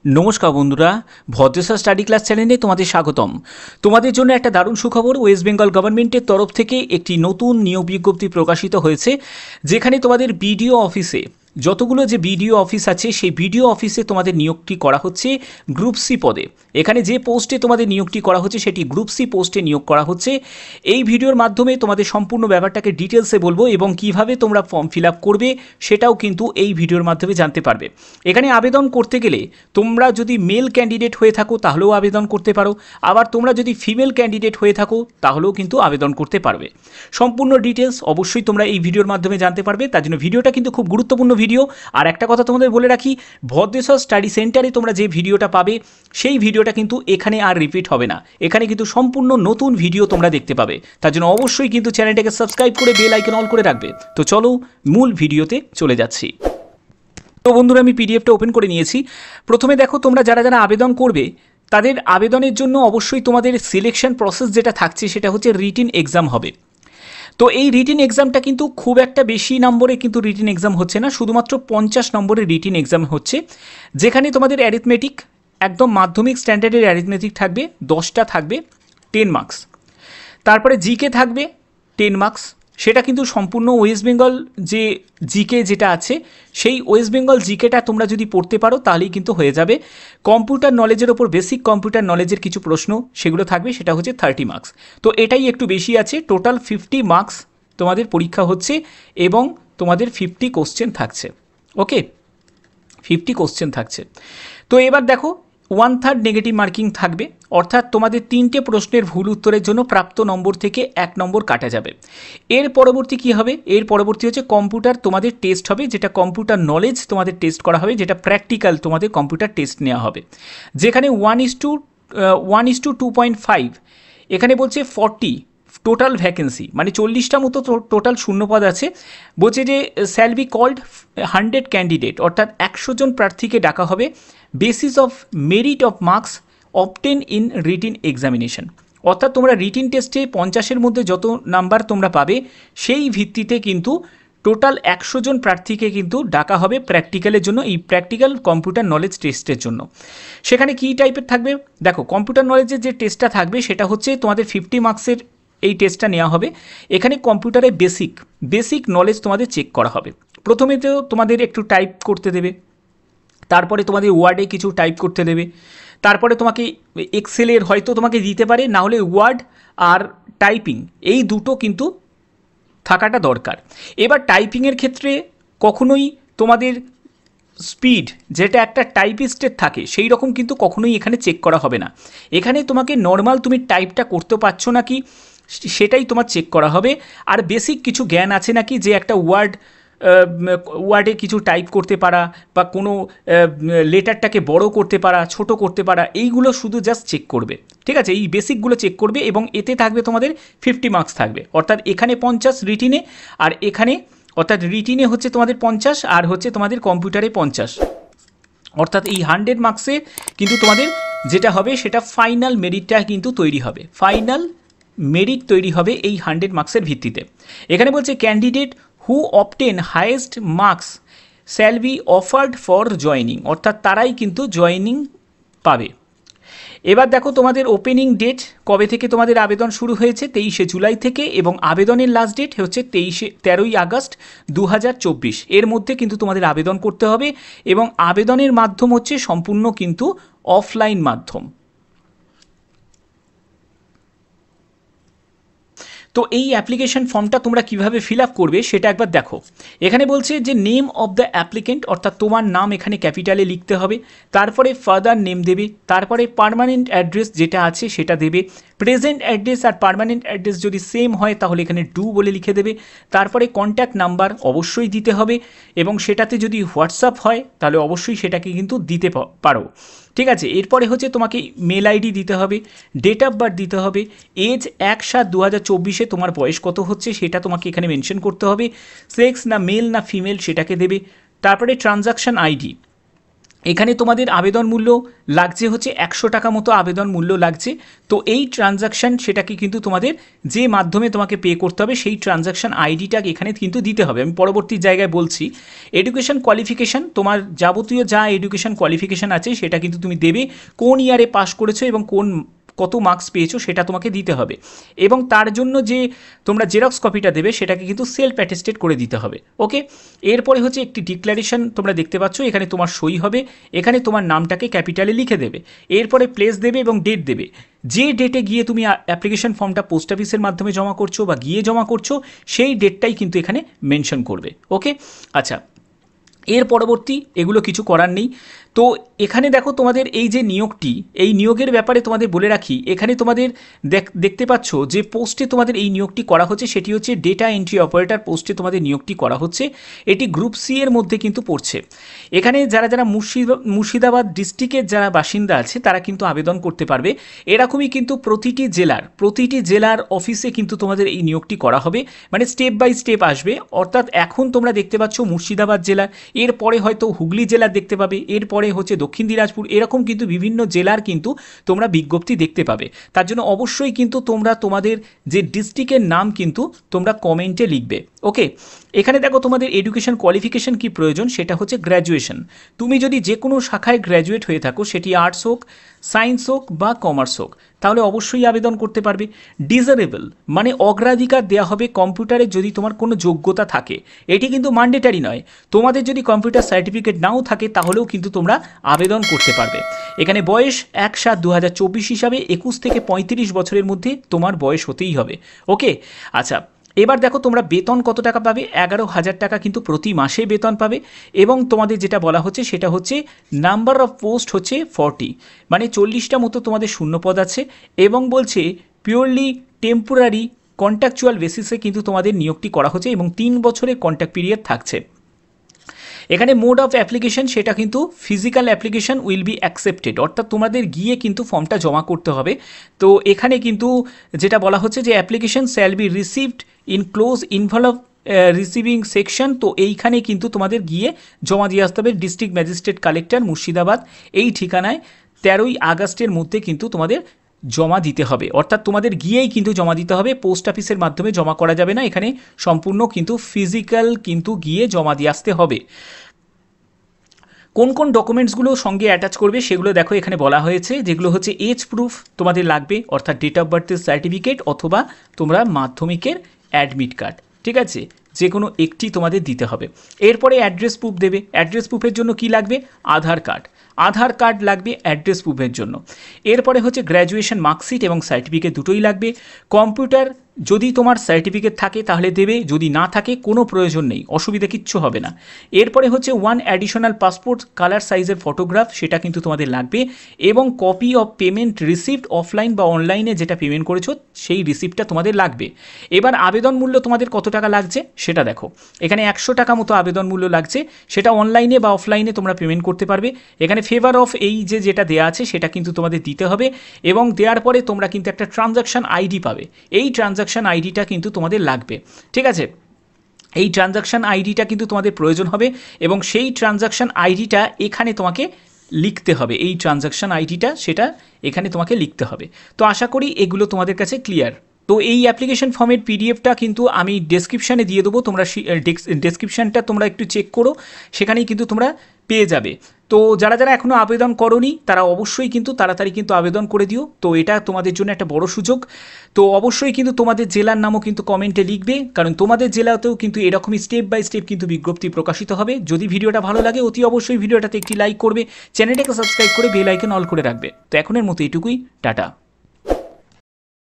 নমস্কার বন্ধুরা, Bhadreswar study class চ্যানেলে তোমাদের স্বাগতম। তোমাদের জন্য একটা দারুণ সুখবর, ওয়েস্ট বেঙ্গল গভর্নমেন্টের তরফ থেকে একটি নতুন নিয়োগ বিজ্ঞপ্তি প্রকাশিত হয়েছে, যেখানে তোমাদের বিডিও অফিসে যতগুলো যে বিডিও অফিস আছে সেই বিডিও অফিসে তোমাদের নিয়োগটি করা হচ্ছে গ্রুপ সি পদে। এখানে যে পোস্টে তোমাদের নিয়োগটি করা হচ্ছে সেটি গ্রুপ সি পোস্টে নিয়োগ করা হচ্ছে। এই ভিডিওর মাধ্যমে তোমাদের সম্পূর্ণ ব্যাপারটাকে ডিটেলসে বলবো এবং কিভাবে তোমরা ফর্ম ফিল আপ করবে সেটাও কিন্তু এই ভিডিওর মাধ্যমে জানতে পারবে। এখানে আবেদন করতে গেলে তোমরা যদি মেল ক্যান্ডিডেট হয়ে থাকো তাহলেও আবেদন করতে পারো, আবার তোমরা যদি ফিমেল ক্যান্ডিডেট হয়ে থাকো তাহলেও কিন্তু আবেদন করতে পারবে। সম্পূর্ণ ডিটেলস অবশ্যই তোমরা এই ভিডিওর মাধ্যমে জানতে পারবে, তার জন্য ভিডিওটা কিন্তু খুব গুরুত্বপূর্ণ ভিডিও। আর একটা কথা তোমাদের বলে রাখি, ভদ্রেশ্বর স্টাডি সেন্টারে তোমরা যে ভিডিওটা পাবে সেই ভিডিওটা কিন্তু এখানে আর রিপিট হবে না, এখানে কিন্তু সম্পূর্ণ নতুন ভিডিও তোমরা দেখতে পাবে। তার জন্য অবশ্যই কিন্তু চ্যানেলটাকে সাবস্ক্রাইব করে বেল আইকন অল করে রাখবে। তো চলো মূল ভিডিওতে চলে যাচ্ছি। তো বন্ধুরা, আমি পিডিএফটা ওপেন করে নিয়েছি। প্রথমে দেখো, তোমরা যারা যারা আবেদন করবে তাদের আবেদনের জন্য অবশ্যই তোমাদের সিলেকশন প্রসেস যেটা থাকছে সেটা হচ্ছে রিটিন এক্সাম হবে। তো এই রিটিন এক্সামটা কিন্তু খুব একটা বেশি নম্বরে কিন্তু রিটিন এক্সাম হচ্ছে না, শুধুমাত্র 50 নম্বরের রিটিন এক্সাম হচ্ছে, যেখানে তোমাদের অ্যারিথমেটিক একদম মাধ্যমিক স্ট্যান্ডার্ডের অ্যারিথমেটিক থাকবে 10টা, থাকবে 10 মার্কস। তারপরে জিকে থাকবে 10 মার্কস। সেটা কিন্তু সম্পূর্ণ ওয়েস্ট বেঙ্গল যে জিকে যেটা আছে সেই ওয়েস্ট বেঙ্গল জিকেটা তোমরা যদি পড়তে পারো তাহলেই কিন্তু হয়ে যাবে। কম্পিউটার নলেজের ওপর বেসিক কম্পিউটার নলেজের কিছু প্রশ্ন সেগুলো থাকবে, সেটা হচ্ছে 30 মার্কস। তো এটাই একটু বেশি আছে, টোটাল 50 মার্কস তোমাদের পরীক্ষা হচ্ছে এবং তোমাদের 50 কোশ্চেন থাকছে। ওকে, 50 কোশ্চেন থাকছে। তো এবার দেখো, 1/3 নেগেটিভ মার্কিং থাকবে, অর্থাৎ তোমাদের 3টে প্রশ্নের ভুল উত্তরের জন্য প্রাপ্ত নম্বর থেকে 1 নম্বর কাটা যাবে। এর পরবর্তী কি হবে? এর পরবর্তী হচ্ছে কম্পিউটার তোমাদের টেস্ট হবে, যেটা কম্পিউটার নলেজ তোমাদের টেস্ট করা হবে, যেটা প্র্যাকটিক্যাল তোমাদের কম্পিউটার টেস্ট নেওয়া হবে, যেখানে 1:2.5। এখানে বলছে 40 টোটাল ভ্যাকেন্সি, মানে 40টা মতো টোটাল শূন্যপদ আছে। বলছে যে শ্যাল বি কল্ড 100 ক্যান্ডিডেট, অর্থাৎ 100 জন প্রার্থীকে ডাকা হবে basis of merit of marks obtain in written examination. অর্থাৎ তোমরা রিটিন টেস্টে 50-এর মধ্যে যত নাম্বার তোমরা পাবে সেই ভিত্তিতে কিন্তু টোটাল 100 জন প্রার্থীকে কিন্তু ডাকা হবে প্র্যাকটিক্যালের জন্য, এই প্র্যাকটিক্যাল কম্পিউটার নলেজ টেস্টের জন্য। সেখানে কী টাইপের থাকবে দেখো, কম্পিউটার নলেজের যে টেস্টটা থাকবে সেটা হচ্ছে তোমাদের 50 মার্কসের এই টেস্টটা নেওয়া হবে। এখানে কম্পিউটারে বেসিক নলেজ তোমাদের চেক করা হবে। প্রথমে তো তোমাদের একটু টাইপ করতে দেবে, তারপরে তোমাদের ওয়ার্ডে কিছু টাইপ করতে দেবে, তারপরে তোমাকে এক্সেলের হয়তো তোমাকে দিতে পারে, না হলে ওয়ার্ড আর টাইপিং এই দুটো কিন্তু থাকাটা দরকার। এবার টাইপিংয়ের ক্ষেত্রে কখনোই তোমাদের স্পিড যেটা একটা টাইপিস্টের থাকে সেই রকম কিন্তু কখনোই এখানে চেক করা হবে না। এখানে তোমাকে নর্মাল তুমি টাইপটা করতে পারছো নাকি সেটাই তোমার চেক করা হবে, আর বেসিক কিছু জ্ঞান আছে নাকি, যে একটা ওয়ার্ডে কিছু টাইপ করতে পারা বা কোনো লেটারটাকে বড় করতে পারা, ছোট করতে পারা, এইগুলো শুধু জাস্ট চেক করবে। ঠিক আছে, এই বেসিকগুলো চেক করবে এবং এতে থাকবে তোমাদের 50 মার্কস থাকবে, অর্থাৎ এখানে 50 রিটিনে, আর এখানে অর্থাৎ রিটিনে হচ্ছে তোমাদের 50 আর হচ্ছে তোমাদের কম্পিউটারে 50, অর্থাৎ এই 100 মার্কসে কিন্তু তোমাদের যেটা হবে সেটা ফাইনাল মেরিটটা কিন্তু তৈরি হবে, ফাইনাল মেরিট তৈরি হবে এই 100 মার্কসের ভিত্তিতে। এখানে বলছে candidate who obtain highest marks shall be offered for joining, অর্থাৎ তারাই কিন্তু জয়নিং পাবে। এবার দেখো, তোমাদের ওপেনিং ডেট কবে থেকে তোমাদের আবেদন শুরু হয়েছে, 23শে জুলাই থেকে, এবং আবেদনের লাস্ট ডেট হচ্ছে 13ই আগস্ট 2024। এর মধ্যে কিন্তু তোমাদের আবেদন করতে হবে এবং আবেদনের মাধ্যম হচ্ছে সম্পূর্ণ কিন্তু অফলাইন মাধ্যম। তো এই অ্যাপ্লিকেশন ফর্মটা তোমরা কিভাবে ফিল আপ করবে সেটা একবার দেখো। এখানে বলছে যে নেম অফ দ্য অ্যাপ্লিকেন্ট, অর্থাৎ তোমার নাম এখানে ক্যাপিটালে লিখতে হবে, তারপরে ফাদার নেম দেবে, তারপরে পার্মানেন্ট অ্যাড্রেস যেটা আছে সেটা দেবে। প্রেজেন্ট অ্যাড্রেস আর পার্মানেন্ট অ্যাড্রেস যদি সেম হয় তাহলে এখানে ডু বলে লিখে দেবে। তারপরে কন্ট্যাক্ট নাম্বার অবশ্যই দিতে হবে, এবং সেটাতে যদি হোয়াটসঅ্যাপ হয় তাহলে অবশ্যই সেটাকে কিন্তু দিতে পারো। ঠিক আছে, এরপরে হচ্ছে তোমাকে মেল আইডি দিতে হবে, ডেট অফ বার্থ দিতে হবে, এজ 1/7/2024 তোমার বয়স কত হচ্ছে সেটা তোমাকে এখানে মেনশন করতে হবে, সেক্স না মেল না ফিমেল সেটাকে দেবে, তারপরে ট্রানজাকশান আইডি এখানে তোমাদের আবেদন মূল্য লাগছে হচ্ছে 100 টাকা মতো আবেদন মূল্য লাগছে। তো এই ট্রানজাকশান সেটাকে কিন্তু তোমাদের যে মাধ্যমে তোমাকে পে করতে হবে সেই ট্রানজাকশান আইডিটা এখানে কিন্তু দিতে হবে। আমি পরবর্তী জায়গায় বলছি। এডুকেশন কোয়ালিফিকেশান, তোমার যাবতীয় যা এডুকেশন কোয়ালিফিকেশান আছে সেটা কিন্তু তুমি দেবে, কোন ইয়ারে পাস করেছো এবং কত মার্কস পেয়েছো সেটা তোমাকে দিতে হবে, এবং তার জন্য যে তোমরা জেরক্স কপিটা দেবে সেটাকে কিন্তু সেলফ অ্যাটেস্টেড করে দিতে হবে। ওকে, এরপরে হচ্ছে একটি ডিক্লারেশন তোমরা দেখতে পাচ্ছ, এখানে তোমার সই হবে, এখানে তোমার নামটাকে ক্যাপিটালে লিখে দেবে, এরপরে প্লেস দেবে এবং ডেট দেবে। যে ডেটে গিয়ে তুমি অ্যাপ্লিকেশন ফর্মটা পোস্ট অফিসের মাধ্যমে জমা করছো বা গিয়ে জমা করছো সেই ডেটটাই কিন্তু এখানে মেনশন করবে। ওকে, আচ্ছা, এর পরবর্তী এগুলো কিছু করার নেই। তো এখানে দেখো তোমাদের এই যে নিয়োগটি, এই নিয়োগের ব্যাপারে তোমাদের বলে রাখি, এখানে তোমাদের দেখতে পাচ্ছ যে পোস্টে তোমাদের এই নিয়োগটি করা হচ্ছে সেটি হচ্ছে ডেটা এন্ট্রি অপারেটর পোস্টে তোমাদের নিয়োগটি করা হচ্ছে। এটি গ্রুপ সি এর মধ্যে কিন্তু পড়ছে। এখানে যারা যারা মুর্শিদাবাদ ডিস্ট্রিক্টের যারা বাসিন্দা আছে তারা কিন্তু আবেদন করতে পারবে। এরকমই কিন্তু প্রতিটি জেলার অফিসে কিন্তু তোমাদের এই নিয়োগটি করা হবে, মানে স্টেপ বাই স্টেপ আসবে। অর্থাৎ এখন তোমরা দেখতে পাচ্ছ মুর্শিদাবাদ জেলা, এরপরে হয়তো হুগলি জেলার দেখতে পাবে, এরপরে হচ্ছে দক্ষিণ দিনাজপুর, এরকম কিন্তু বিভিন্ন জেলার কিন্তু তোমরা বিজ্ঞপ্তি দেখতে পাবে। তার জন্য অবশ্যই কিন্তু তোমরা তোমাদের যে ডিস্ট্রিক্টের নাম কিন্তু তোমরা কমেন্টে লিখবে। ওকে, এখানে দেখো তোমাদের এডুকেশন কোয়ালিফিকেশন কি প্রয়োজন, সেটা হচ্ছে গ্র্যাজুয়েশন। তুমি যদি যে কোনো শাখায় গ্র্যাজুয়েট হয়ে থাকো, সেটি আর্টস হোক, সায়েন্স হোক বা কমার্স হোক, তাহলে অবশ্যই আবেদন করতে পারবে। ডিজারেবল মানে অগ্রাধিকার দেওয়া হবে কম্পিউটারে যদি তোমার কোনো যোগ্যতা থাকে, এটি কিন্তু ম্যান্ডেটারি নয়। তোমাদের যদি কম্পিউটার সার্টিফিকেট নাও থাকে তাহলেও কিন্তু তোমরা আবেদন করতে পারবে। এখানে বয়স 1/7/2024 হিসাবে 21 থেকে 35 বছরের মধ্যে তোমার বয়স হতেই হবে। ওকে, আচ্ছা, এবার দেখো তোমরা বেতন কত টাকা পাবে, 11,000 টাকা কিন্তু প্রতি মাসে বেতন পাবে। এবং তোমাদের যেটা বলা হচ্ছে সেটা হচ্ছে নাম্বার অফ পোস্ট হচ্ছে 40, মানে 40টা মতো তোমাদের শূন্যপদ আছে, এবং বলছে পিওরলি টেম্পোরারি কন্ট্রাকচুয়াল বেসিসে কিন্তু তোমাদের নিয়োগটি করা হচ্ছে এবং 3 বছরের কন্ট্রাক্ট পিরিয়ড থাকছে। এখানে মোড অফ অ্যাপ্লিকেশন সেটা কিন্তু physical application will be accepted, অর্থাৎ তোমাদের গিয়ে কিন্তু ফর্মটা জমা করতে হবে। তো এখানে কিন্তু যেটা বলা হচ্ছে যে application shall be received in close involve receiving section. তো এইখানে কিন্তু তোমাদের গিয়ে জমা দিয়ে আসতে হবে ডিস্ট্রিক্ট ম্যাজিস্ট্রেট কালেক্টর মুর্শিদাবাদ, এই ঠিকানায় 13ই আগস্টের মধ্যে কিন্তু তোমাদের জমা দিতে হবে। অর্থাৎ তোমাদের গিয়েই কিন্তু জমা দিতে হবে, পোস্ট অফিসের মাধ্যমে জমা করা যাবে না, এখানে সম্পূর্ণ কিন্তু ফিজিক্যাল কিন্তু গিয়ে জমা দিয়ে আসতে হবে। কোন কোন ডকুমেন্টসগুলো সঙ্গে অ্যাটাচ করবে সেগুলো দেখো এখানে বলা হয়েছে, যেগুলো হচ্ছে এজ প্রুফ তোমাদের লাগবে, অর্থাৎ ডেট অফ বার্থের সার্টিফিকেট অথবা তোমরা মাধ্যমিকের অ্যাডমিট কার্ড, ঠিক আছে, যে কোনো একটি তোমাদের দিতে হবে। এরপরে অ্যাড্রেস প্রুফ দেবে। অ্যাড্রেস প্রুফের জন্য কি লাগবে, আধার কার্ড লাগবে অ্যাড্রেস প্রুফের জন্য। এরপরে হচ্ছে গ্র্যাজুয়েশন মার্কশিট এবং সার্টিফিকেট দুটোই লাগবে। কম্পিউটার যদি তোমার সার্টিফিকেট থাকে তাহলে দেবে, যদি না থাকে কোনো প্রয়োজন নেই, অসুবিধা কিচ্ছু হবে না। এরপরে হচ্ছে 1 অ্যাডিশনাল পাসপোর্ট কালার সাইজের ফটোগ্রাফ, সেটা কিন্তু তোমাদের লাগবে, এবং copy of payment receipt offline বা অনলাইনে যেটা পেমেন্ট করেছো সেই রিসিপ্টটা তোমাদের লাগবে। এবার আবেদন মূল্য তোমাদের কত টাকা লাগছে সেটা দেখো, এখানে 100 টাকা মতো আবেদন মূল্য লাগছে, সেটা অনলাইনে বা অফলাইনে তোমরা পেমেন্ট করতে পারবে। এখানে ফেভার অফ এই যেটা দেওয়া আছে সেটা কিন্তু তোমাদের দিতে হবে, এবং দেওয়ার পরে তোমরা কিন্তু একটা ট্রানজাকশান আইডি পাবে, এই ট্রানজাকশান আইডিটা কিন্তু তোমাদের লাগবে, ঠিক আছে। এই ট্রানজাকশান আইডিটা কিন্তু তোমাদের প্রয়োজন হবে, এবং সেই ট্রানজাকশান আইডিটা এখানে তোমাকে লিখতে হবে, এই ট্রানজাকশান আইডিটা সেটা এখানে তোমাকে লিখতে হবে। তো আশা করি এগুলো তোমাদের কাছে ক্লিয়ার। তো এই অ্যাপ্লিকেশন ফর্মের পিডিএফটা কিন্তু আমি ডেসক্রিপশানে দিয়ে দেবো, তোমরা ডেসক্রিপশানটা তোমরা একটু চেক করো, সেখানেই কিন্তু তোমরা পেয়ে যাবে। তো যারা যারা এখনও আবেদন করোনি তারা অবশ্যই কিন্তু তাড়াতাড়ি কিন্তু আবেদন করে দিও, তো এটা তোমাদের জন্য একটা বড় সুযোগ। তো অবশ্যই কিন্তু তোমাদের জেলার নামও কিন্তু কমেন্টে লিখবে, কারণ তোমাদের জেলাতেও কিন্তু এরকমই স্টেপ বাই স্টেপ কিন্তু বিজ্ঞপ্তি প্রকাশিত হবে। যদি ভিডিওটা ভালো লাগে অতি অবশ্যই ভিডিওটাতে একটি লাইক করবে, চ্যানেলটাকে সাবস্ক্রাইব করে বেল আইকন অল করে রাখবে। তো এখনের মতো এটুকুই, টাটা।